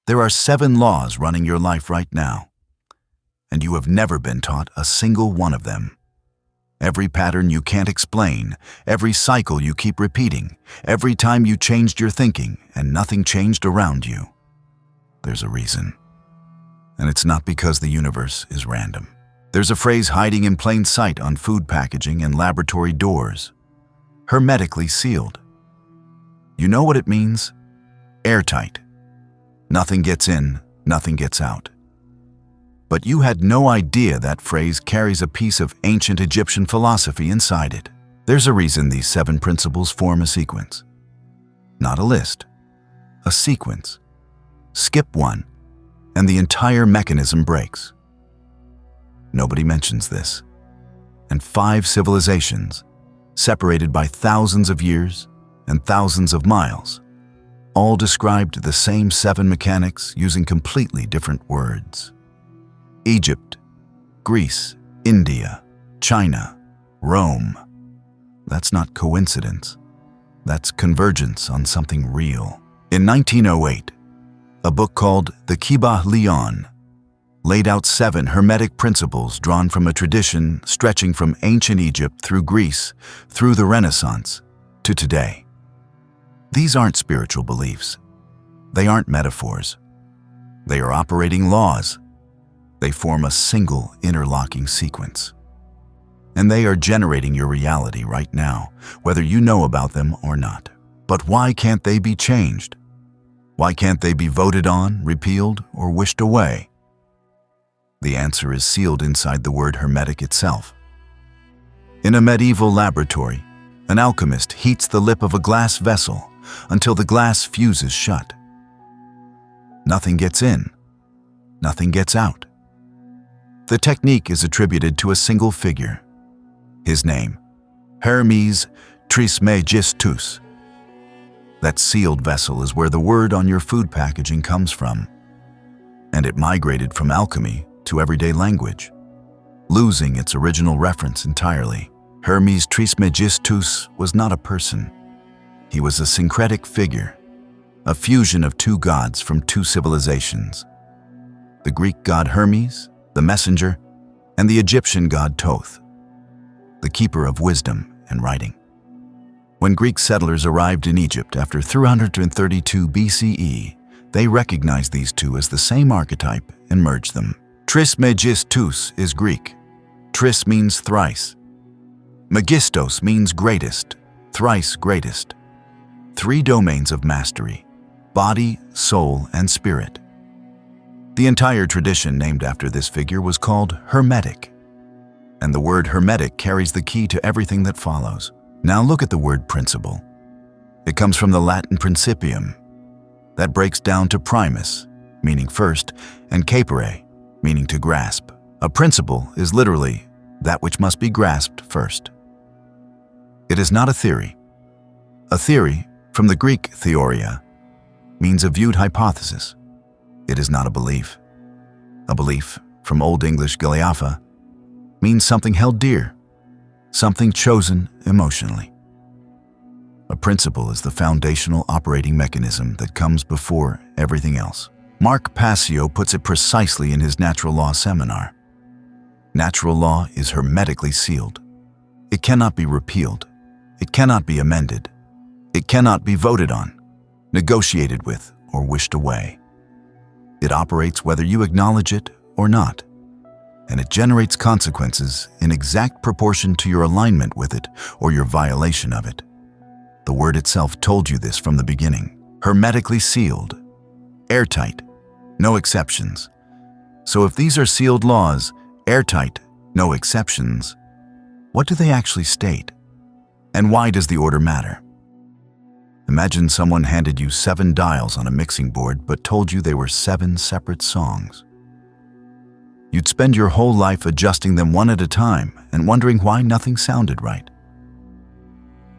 There are 7 laws running your life right now, and you have never been taught a single one of them. Every pattern you can't explain, every cycle you keep repeating, every time you changed your thinking and nothing changed around you. There's a reason. And it's not because the universe is random. There's a phrase hiding in plain sight on food packaging and laboratory doors. Hermetically sealed. You know what it means? Airtight. Nothing gets in, nothing gets out. But you had no idea that phrase carries a piece of ancient Egyptian philosophy inside it. There's a reason these 7 principles form a sequence. Not a list, a sequence. Skip one, and the entire mechanism breaks. Nobody mentions this. And 5 civilizations, separated by thousands of years and thousands of miles, all described the same 7 mechanics using completely different words. Egypt, Greece, India, China, Rome. That's not coincidence. That's convergence on something real. In 1908, a book called the Kybalion laid out 7 Hermetic principles drawn from a tradition stretching from ancient Egypt through Greece, through the Renaissance, to today. These aren't spiritual beliefs. They aren't metaphors. They are operating laws. They form a single interlocking sequence. And they are generating your reality right now, whether you know about them or not. But why can't they be changed? Why can't they be voted on, repealed, or wished away? The answer is sealed inside the word Hermetic itself. In a medieval laboratory, an alchemist heats the lip of a glass vessel until the glass fuses shut. Nothing gets in, nothing gets out. The technique is attributed to a single figure. His name, Hermes Trismegistus. That sealed vessel is where the word on your food packaging comes from, and it migrated from alchemy to everyday language, losing its original reference entirely. Hermes Trismegistus was not a person. He was a syncretic figure, a fusion of 2 gods from 2 civilizations. The Greek god Hermes, the messenger, and the Egyptian god Thoth, the keeper of wisdom and writing. When Greek settlers arrived in Egypt after 332 BCE, they recognized these 2 as the same archetype and merged them. Trismegistus is Greek. Tris means thrice. Megistos means greatest, thrice greatest. 3 domains of mastery: body, soul, and spirit. The entire tradition named after this figure was called Hermetic, and the word Hermetic carries the key to everything that follows. Now look at the word principle. It comes from the Latin principium. That breaks down to primus, meaning first, and capere, meaning to grasp. A principle is literally that which must be grasped first. It is not a theory. A theory, from the Greek theoria, means a viewed hypothesis. It is not a belief. A belief, from Old English galeapha, means something held dear, something chosen emotionally. A principle is the foundational operating mechanism that comes before everything else. Mark Passio puts it precisely in his natural law seminar. Natural law is hermetically sealed. It cannot be repealed. It cannot be amended. It cannot be voted on, negotiated with, or wished away. It operates whether you acknowledge it or not, and it generates consequences in exact proportion to your alignment with it or your violation of it. The word itself told you this from the beginning. Hermetically sealed, airtight, no exceptions. So if these are sealed laws, airtight, no exceptions, what do they actually state? And why does the order matter? Imagine someone handed you 7 dials on a mixing board but told you they were 7 separate songs. You'd spend your whole life adjusting them one at a time and wondering why nothing sounded right.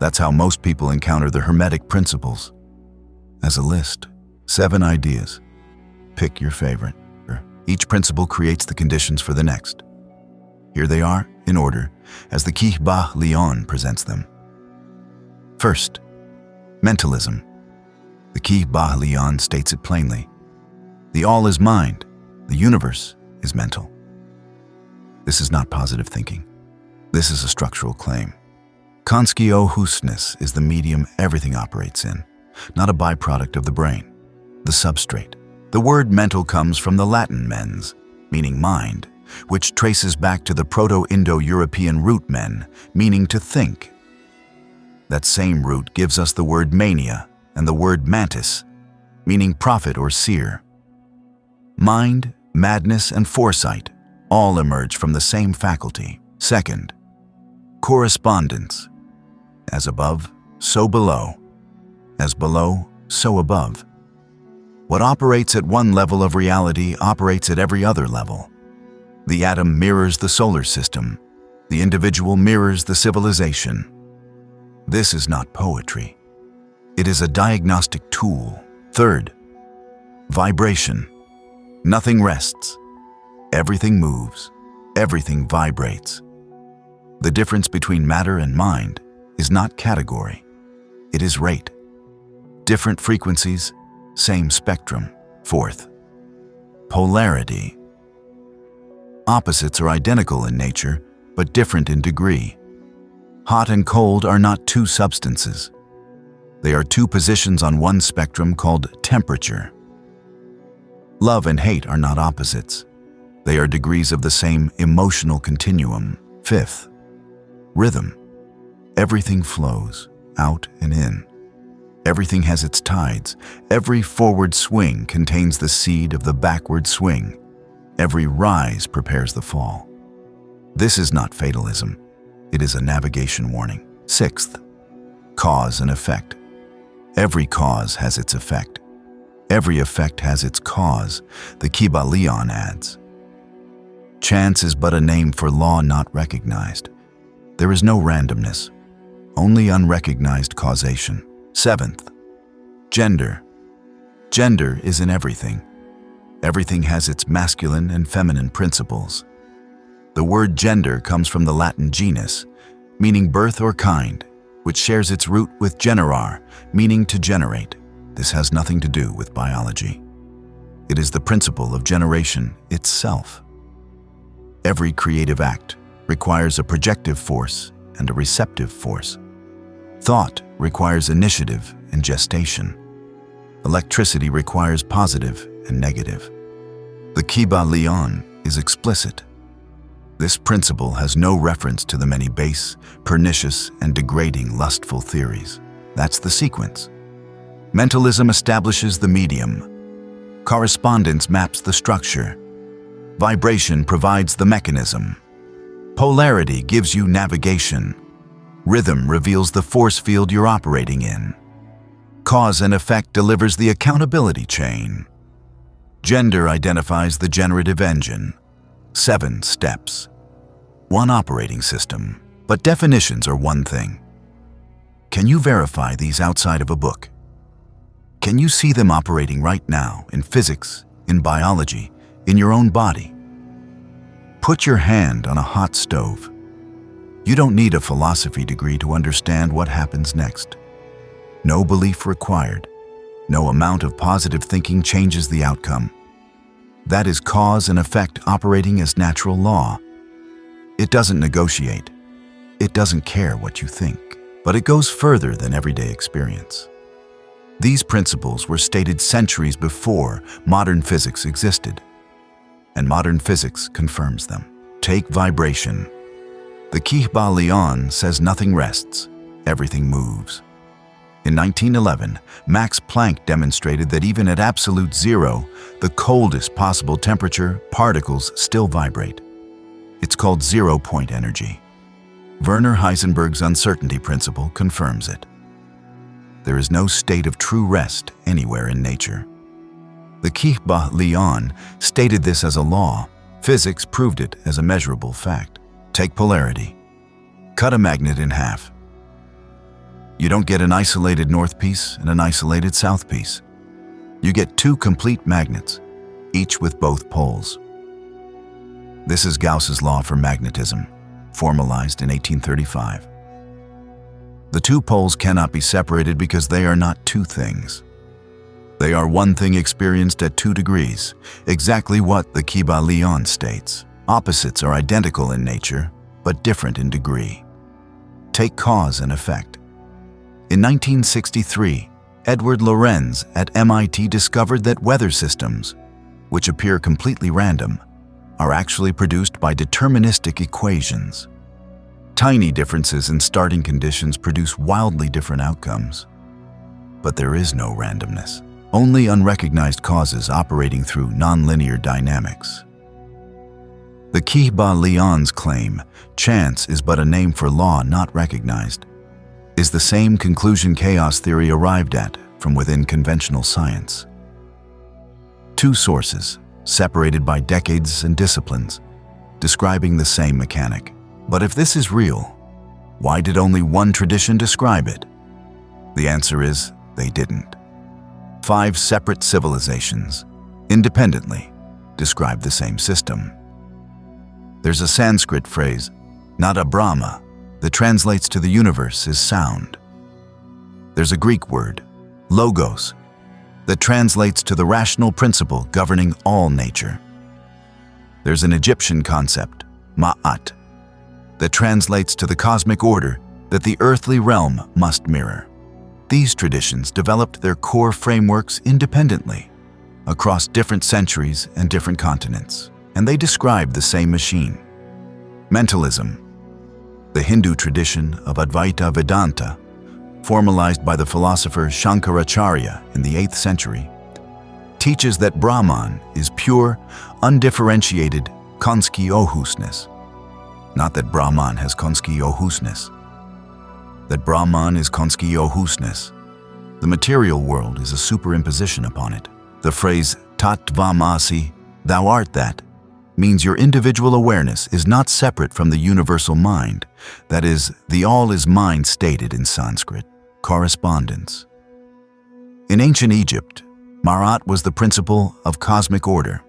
That's how most people encounter the Hermetic principles. As a list, 7 ideas. Pick your favorite. Each principle creates the conditions for the next. Here they are, in order, as the Kybalion presents them. First, mentalism. The Kybalion states it plainly. The all is mind. The universe is mental. This is not positive thinking. This is a structural claim. Consciousness is the medium everything operates in, not a byproduct of the brain, the substrate. The word mental comes from the Latin mens, meaning mind, which traces back to the Proto-Indo-European root men, meaning to think. That same root gives us the word mania and the word mantis, meaning prophet or seer. Mind, madness, and foresight all emerge from the same faculty. Second, correspondence. As above, so below. As below, so above. What operates at one level of reality operates at every other level. The atom mirrors the solar system. The individual mirrors the civilization. This is not poetry. It is a diagnostic tool. Third, vibration. Nothing rests. Everything moves. Everything vibrates. The difference between matter and mind is not category. It is rate. Different frequencies, same spectrum. Fourth, polarity. Opposites are identical in nature, but different in degree. Hot and cold are not two substances. They are two positions on one spectrum called temperature. Love and hate are not opposites. They are degrees of the same emotional continuum. Fifth, rhythm. Everything flows, out and in. Everything has its tides. Every forward swing contains the seed of the backward swing. Every rise prepares the fall. This is not fatalism. It is a navigation warning. Sixth, cause and effect. Every cause has its effect. Every effect has its cause, the Kybalion adds. Chance is but a name for law not recognized. There is no randomness, only unrecognized causation. Seventh, gender. Gender is in everything. Everything has its masculine and feminine principles. The word gender comes from the Latin genus, meaning birth or kind, which shares its root with generare, meaning to generate. This has nothing to do with biology. It is the principle of generation itself. Every creative act requires a projective force and a receptive force. Thought requires initiative and gestation. Electricity requires positive and negative. The Kybalion is explicit. This principle has no reference to the many base, pernicious, and degrading lustful theories. That's the sequence. Mentalism establishes the medium. Correspondence maps the structure. Vibration provides the mechanism. Polarity gives you navigation. Rhythm reveals the force field you're operating in. Cause and effect delivers the accountability chain. Gender identifies the generative engine. 7 steps. One operating system, but definitions are one thing. Can you verify these outside of a book? Can you see them operating right now in physics, in biology, in your own body? Put your hand on a hot stove. You don't need a philosophy degree to understand what happens next. No belief required. No amount of positive thinking changes the outcome. That is cause and effect operating as natural law. It doesn't negotiate. It doesn't care what you think, but it goes further than everyday experience. These principles were stated centuries before modern physics existed, and modern physics confirms them. Take vibration. The Kybalion says nothing rests, everything moves. In 1911, Max Planck demonstrated that even at absolute zero, the coldest possible temperature, particles still vibrate. It's called zero-point energy. Werner Heisenberg's uncertainty principle confirms it. There is no state of true rest anywhere in nature. The Kybalion stated this as a law. Physics proved it as a measurable fact. Take polarity. Cut a magnet in half. You don't get an isolated north piece and an isolated south piece. You get 2 complete magnets, each with both poles. This is Gauss's law for magnetism, formalized in 1835. The 2 poles cannot be separated because they are not 2 things. They are one thing experienced at 2 degrees, exactly what the Kybalion states. Opposites are identical in nature, but different in degree. Take cause and effect. In 1963, Edward Lorenz at MIT discovered that weather systems, which appear completely random, are actually produced by deterministic equations. Tiny differences in starting conditions produce wildly different outcomes. But there is no randomness, only unrecognized causes operating through nonlinear dynamics. The Kybalion's claim, chance is but a name for law not recognized, is the same conclusion chaos theory arrived at from within conventional science. 2 sources, separated by decades and disciplines, describing the same mechanic. But if this is real, why did only one tradition describe it? The answer is, they didn't. 5 separate civilizations, independently, describe the same system. There's a Sanskrit phrase, nada Brahma, that translates to the universe is sound. There's a Greek word, logos, that translates to the rational principle governing all nature. There's an Egyptian concept, ma'at, that translates to the cosmic order that the earthly realm must mirror. These traditions developed their core frameworks independently, across different centuries and different continents, and they describe the same machine. Mentalism, the Hindu tradition of Advaita Vedanta, formalized by the philosopher Shankaracharya in the 8th century, teaches that Brahman is pure, undifferentiated konski ohusness. Not that Brahman has konski ohusness. That Brahman is konski ohusness. The material world is a superimposition upon it. The phrase tattvamasi, thou art that, means your individual awareness is not separate from the universal mind, that is, the all is mind stated in Sanskrit, correspondence. In ancient Egypt, Ma'at was the principle of cosmic order.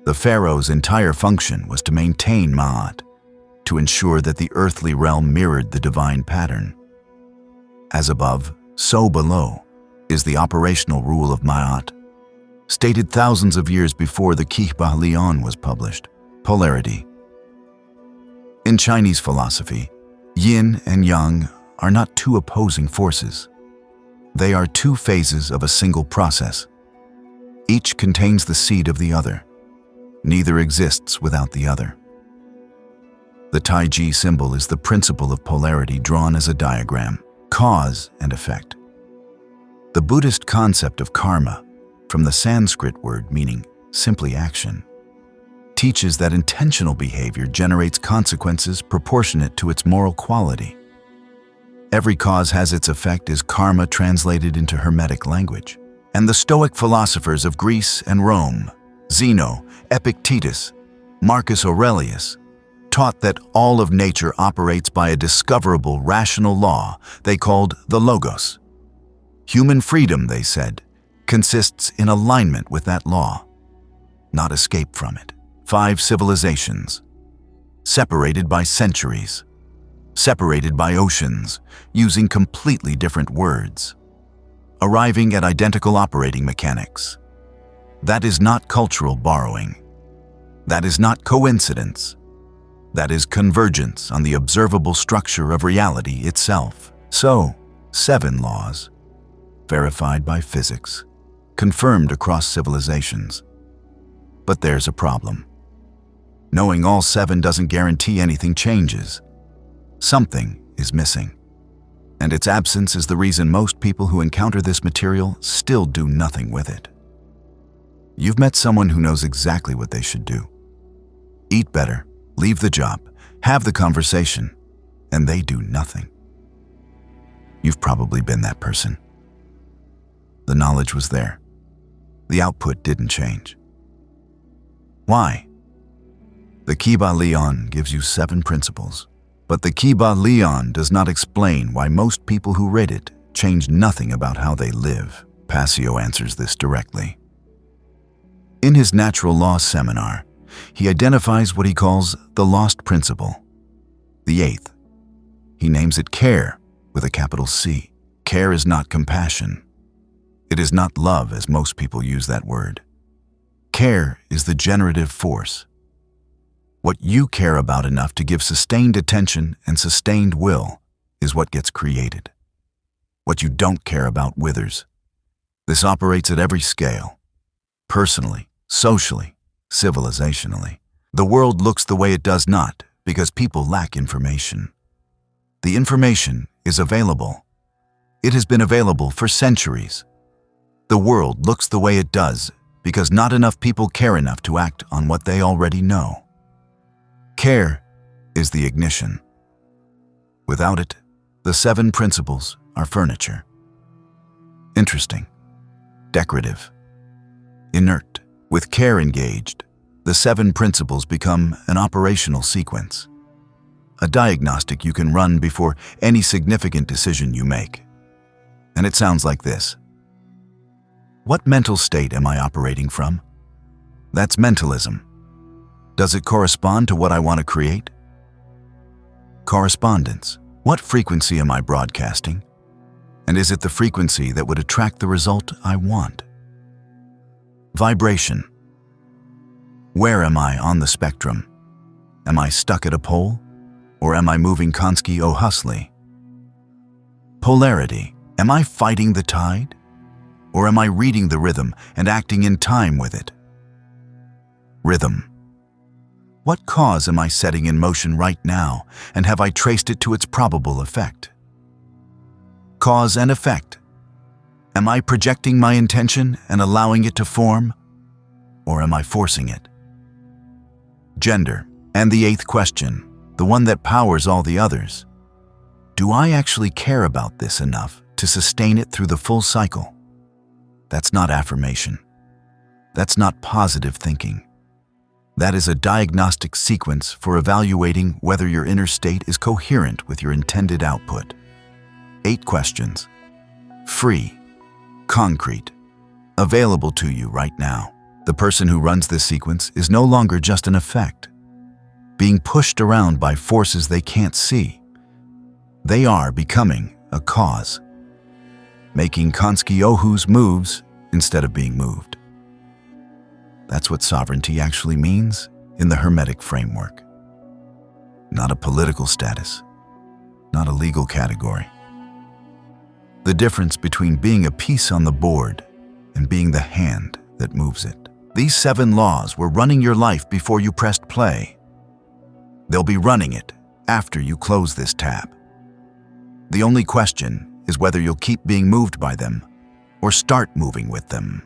The pharaoh's entire function was to maintain Ma'at, to ensure that the earthly realm mirrored the divine pattern. As above, so below, is the operational rule of Ma'at, stated thousands of years before the Kybalion was published. Polarity. In Chinese philosophy, yin and yang are not 2 opposing forces. They are 2 phases of a single process. Each contains the seed of the other. Neither exists without the other. The Taiji symbol is the principle of polarity drawn as a diagram, cause and effect. The Buddhist concept of karma, from the Sanskrit word meaning simply action, teaches that intentional behavior generates consequences proportionate to its moral quality. Every cause has its effect is karma translated into Hermetic language. And the Stoic philosophers of Greece and Rome, Zeno, Epictetus, Marcus Aurelius, taught that all of nature operates by a discoverable rational law they called the logos. Human freedom, they said, consists in alignment with that law, not escape from it. 5 civilizations, separated by centuries, separated by oceans, using completely different words, arriving at identical operating mechanics. That is not cultural borrowing. That is not coincidence. That is convergence on the observable structure of reality itself. So, 7 laws, verified by physics, confirmed across civilizations. But there's a problem. Knowing all 7 doesn't guarantee anything changes. Something is missing. And its absence is the reason most people who encounter this material still do nothing with it. You've met someone who knows exactly what they should do. Eat better, leave the job, have the conversation, and they do nothing. You've probably been that person. The knowledge was there. The output didn't change. Why? The Kybalion gives you 7 principles, but the Kybalion does not explain why most people who read it change nothing about how they live. Passio answers this directly. In his natural law seminar, he identifies what he calls the lost principle, the 8th. He names it care with a capital C. Care is not compassion. It is not love as most people use that word. Care is the generative force. What you care about enough to give sustained attention and sustained will is what gets created. What you don't care about withers. This operates at every scale. Personally, socially, civilizationally. The world looks the way it does not because people lack information. The information is available. It has been available for centuries. The world looks the way it does because not enough people care enough to act on what they already know. Care is the ignition. Without it, the 7 principles are furniture. Interesting, decorative, inert. With care engaged, the 7 principles become an operational sequence, a diagnostic you can run before any significant decision you make. And it sounds like this. What mental state am I operating from? That's mentalism. Does it correspond to what I want to create? Correspondence. What frequency am I broadcasting? And is it the frequency that would attract the result I want? Vibration. Where am I on the spectrum? Am I stuck at a pole? Or am I moving konski o husly? Polarity. Am I fighting the tide? Or am I reading the rhythm and acting in time with it? Rhythm. What cause am I setting in motion right now, and have I traced it to its probable effect? Cause and effect. Am I projecting my intention and allowing it to form, or am I forcing it? Gender. And the 8th question, the one that powers all the others. Do I actually care about this enough to sustain it through the full cycle? That's not affirmation. That's not positive thinking. That is a diagnostic sequence for evaluating whether your inner state is coherent with your intended output. 8 questions. Free, concrete, available to you right now. The person who runs this sequence is no longer just an effect, being pushed around by forces they can't see. They are becoming a cause, making konski ohu's moves instead of being moved. That's what sovereignty actually means in the Hermetic framework. Not a political status, not a legal category. The difference between being a piece on the board and being the hand that moves it. These 7 laws were running your life before you pressed play. They'll be running it after you close this tab. The only question is whether you'll keep being moved by them or start moving with them.